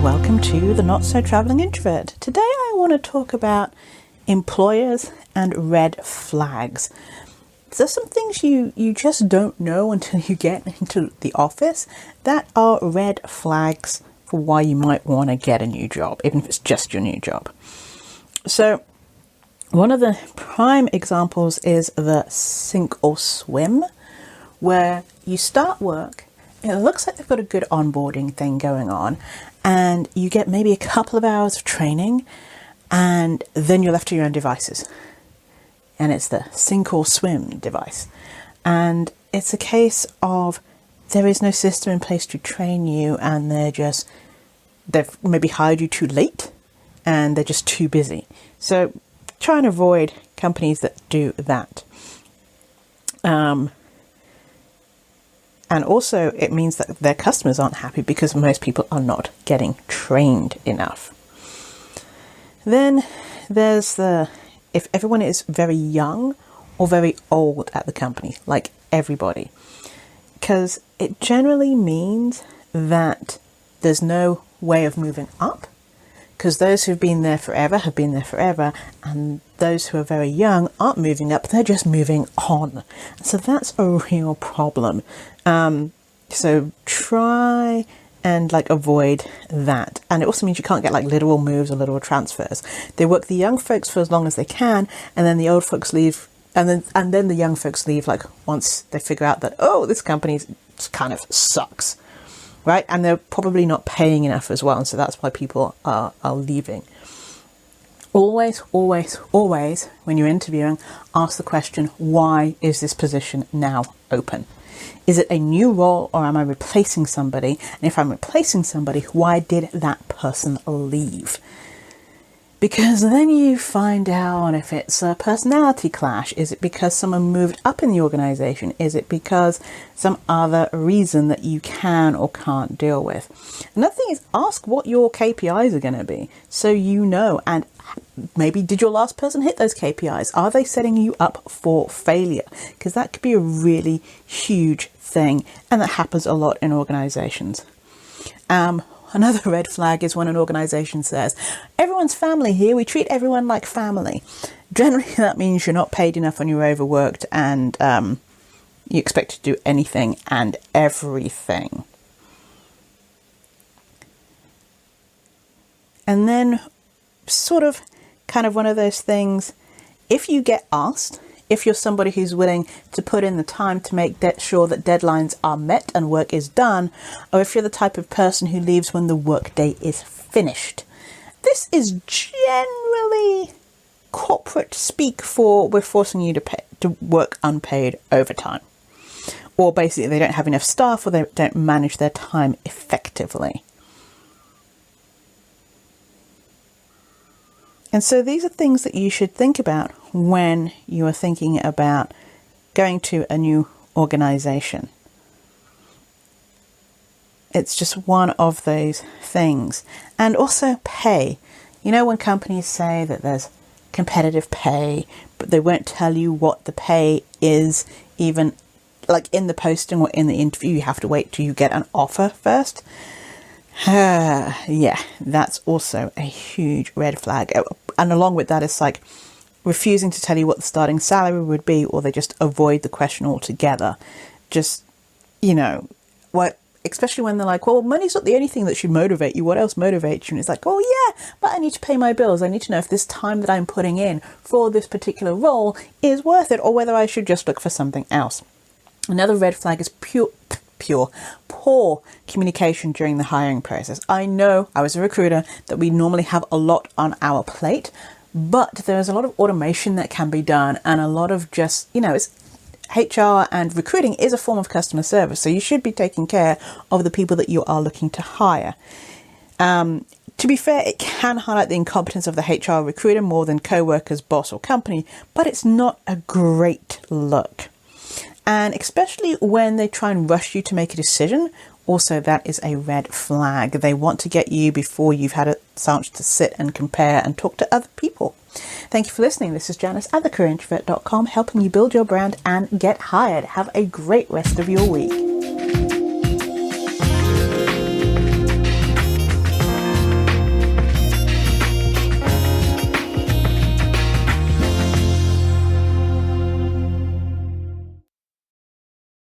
welcome to the Not So Traveling Introvert. Today I want to talk about employers and red flags. There's some things you just don't know until you get into the office that are red flags for why you might want to get a new job, even if it's just your new job. So one of the prime examples is the sink or swim, where you start work, it looks like they've got a good onboarding thing going on, and you get maybe a couple of hours of training, and then you're left to your own devices. And it's the sink or swim device. And it's a case of there is no system in place to train you, and they've maybe hired you too late, and they're just too busy. So try and avoid companies that do that. And also it means that their customers aren't happy because most people are not getting trained enough. Then there's if everyone is very young or very old at the company, like everybody, because it generally means that there's no way of moving up, because those who've been there forever have been there forever, and those who are very young aren't moving up, they're just moving on. So that's a real problem. So try and avoid that. And it also means you can't get literal moves or literal transfers. They work the young folks for as long as they can, and then the old folks leave, and then the young folks leave once they figure out that, oh, this company kind of sucks, right? And they're probably not paying enough as well, and so that's why people are leaving. Always, always, always, when you're interviewing, ask the question, why is this position now open? Is it a new role, or am I replacing somebody? And if I'm replacing somebody, why did that person leave? Because then you find out if it's a personality clash. Is it because someone moved up in the organization? Is it because some other reason that you can or can't deal with? Another thing is ask what your KPIs are going to be, so you know. And maybe did your last person hit those KPIs? Are they setting you up for failure? Because that could be a really huge thing, and that happens a lot in organizations. Another red flag is when an organization says, everyone's family here, we treat everyone like family. Generally, that means you're not paid enough and you're overworked, and you expect to do anything and everything. And then kind of one of those things, if you get asked, if you're somebody who's willing to put in the time to make sure that deadlines are met and work is done, or if you're the type of person who leaves when the workday is finished. This is generally corporate speak for we're forcing you to work unpaid overtime. Or basically they don't have enough staff, or they don't manage their time effectively. And so these are things that you should think about when you are thinking about going to a new organization. It's just one of those things. And also pay. You know, when companies say that there's competitive pay, but they won't tell you what the pay is, even in the posting or in the interview, you have to wait till you get an offer first. Yeah, that's also a huge red flag. And along with that, it's refusing to tell you what the starting salary would be, or they just avoid the question altogether. Just, especially when they're like, well, money's not the only thing that should motivate you. What else motivates you? And it's like, oh yeah, but I need to pay my bills. I need to know if this time that I'm putting in for this particular role is worth it, or whether I should just look for something else. Another red flag is poor communication during the hiring process. I know, I was a recruiter, that we normally have a lot on our plate, but there's a lot of automation that can be done, and a lot of just, it's HR, and recruiting is a form of customer service, so you should be taking care of the people that you are looking to hire. To be fair, it can highlight the incompetence of the HR recruiter more than co-workers, boss, or company, but it's not a great look. And especially when they try and rush you to make a decision, also that is a red flag. They want to get you before you've had a chance to sit and compare and talk to other people. Thank you for listening. This is Janice at thecareerintrovert.com, helping you build your brand and get hired. Have a great rest of your week.